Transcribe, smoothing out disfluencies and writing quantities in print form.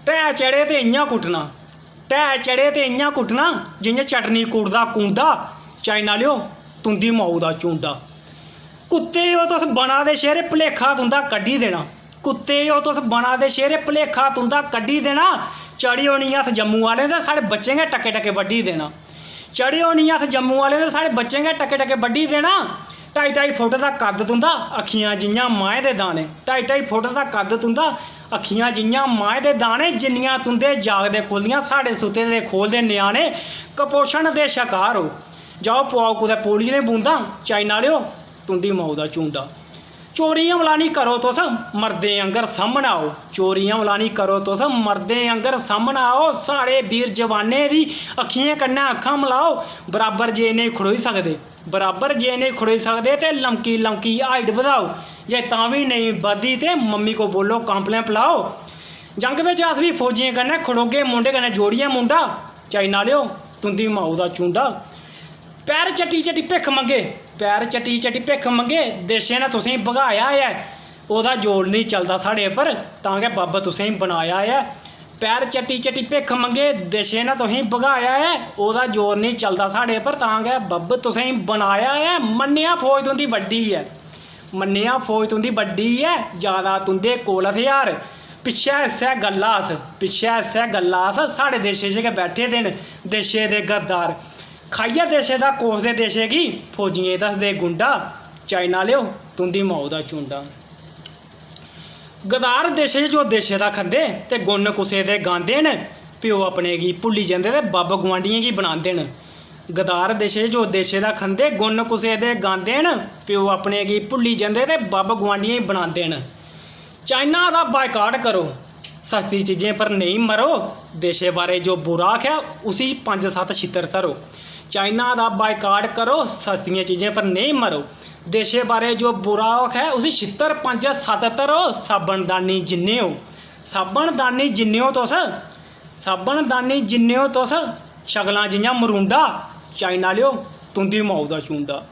टै चढ़े ते इ'यां कुट्टना, टै चढ़े ते इ'यां कुट्टना जि'यां चटनी कुट्टदा कूंडा, चाइना आह्लेओ तुं'दी माऊ दा चूंडा। कुत्ते ओ तुस बना दे शेरे भलेखा तुं'दा कड्ढी देना, कुत्ते ओ तुस बना दे शेरे भलेखा तुं'दा कड्ढी देना। चढ़ेओ निं हत्थ जम्मू आह्लें ते साढ़े बच्चें गै टक्के टक्के बड्ढी देना, चढ़ेओ निं हत्थ जम्मू आह्लें ते साढ़े बच्चें गै टक्के टक्के बड्ढी देना। 2.5 फुट दा कद्द तुं'दा अक्खियां जि'यां माहें दे दाने, 2.5 फुट दा कद्द तुं'दा अक्खियां जि'यां माहें दे दाने। जिन्नियां तुं'दे जागदे खुलदियां साढ़े सुत्ते दे खोलदे ञ्याणे, कपोशण दे शकार हो। जाओ पुआओ कुदै पोलियो दियां बूंदां, चाइना आह्लेओ तुं'दी माऊ दा चूंडा। चोरी हमला नहीं करो तुस मर्दें आंगर सामनै आओ, चोरी हमला नहीं करो तुस मर्दें आंगर सामनै आओ। साढ़े वीर जवानें दी अक्खियें कन्नै अक्खां मलाओ, बराबर जे नेईं खड़ोई सकदे, बराबर जे नेईं खड़ोई सकदे ते लमकी लमकी हाइट बधाओ। जे तां बी नेईं बधदी ते मम्मी को बोलो कांपलें पिलाओ। जंग बिच अस बी फौजियें कन्नै खड़ोगे मुंडे कन्नै जोड़ियै मुंडा, चाइना आह्लेओ तुं'दी माऊ दा चूंडा। पैर चट्टी चट्टी भिक्ख मंगे, पैर चट्टी चट्टी भिक्ख मंगे, देशे ने तुसें भगाया ऐ, ओह्दा जोड़ नहीं चलदा साढ़े पर, तां गै बब्ब तुसें बनाया ऐ। पैर चट्टी चट्टी भिक्ख मंगे, देशे ने तुसें भगाया ऐ, ओह्दा जोर नहीं चलदा साढ़े पर, तां गै बब्ब तुसें बनाया ऐ। मन्नेआ फौज तुं'दी बड्डी ऐ, मन्नेआ फौज तुं'दी बड्डी ऐ, ज्यादा तुं'दे कोल हथियार। पिच्छै इस्सै गल्ला अस, पिच्छै इस्सै गल्ला अस, साढ़े देशे च गै बैठे दे न देशे दे गद्दार। खाइयै देशे दा कोसदे देशे गी फौजियें दसदे गुंडा, चाइना आह्लेओ तुं'दी माऊ दा चूंडा। गद्दार देशे च जो देशे दा खंदे ते गुण कुसै दे गांदे न, प्यो अपने गी भुल्ली जंदे ते बब्ब गुआंढियें गी बनांदे न। गद्दार देशे च जो देशे दा खंदे गुण कुसै दे गांदे न, प्यो अपने गी भुल्ली जंदे ते बब्ब गुआंढियें गी बनांदे न। चाइना दा बायकाट करो, सस्ती चीजें पर नहीं मरो, देशे बारे जो बुरा आखेआ उसी 5-7 छित्तर धरो। चाइना दा बायकाट करो, सस्तियां चीजें पर नहीं मरो, देशे बारे जो बुरा आखेआ उसी छित्तर 5-7 धरो। साबनदानी जिन्ने हो, साबनदानी जिन्ने हो तुस, साबनदानी जिन्ने हो तुस, शगलां जि'यां मरूंडा, चाइना आह्लेओ तुं'दी माऊ दा चूंडा।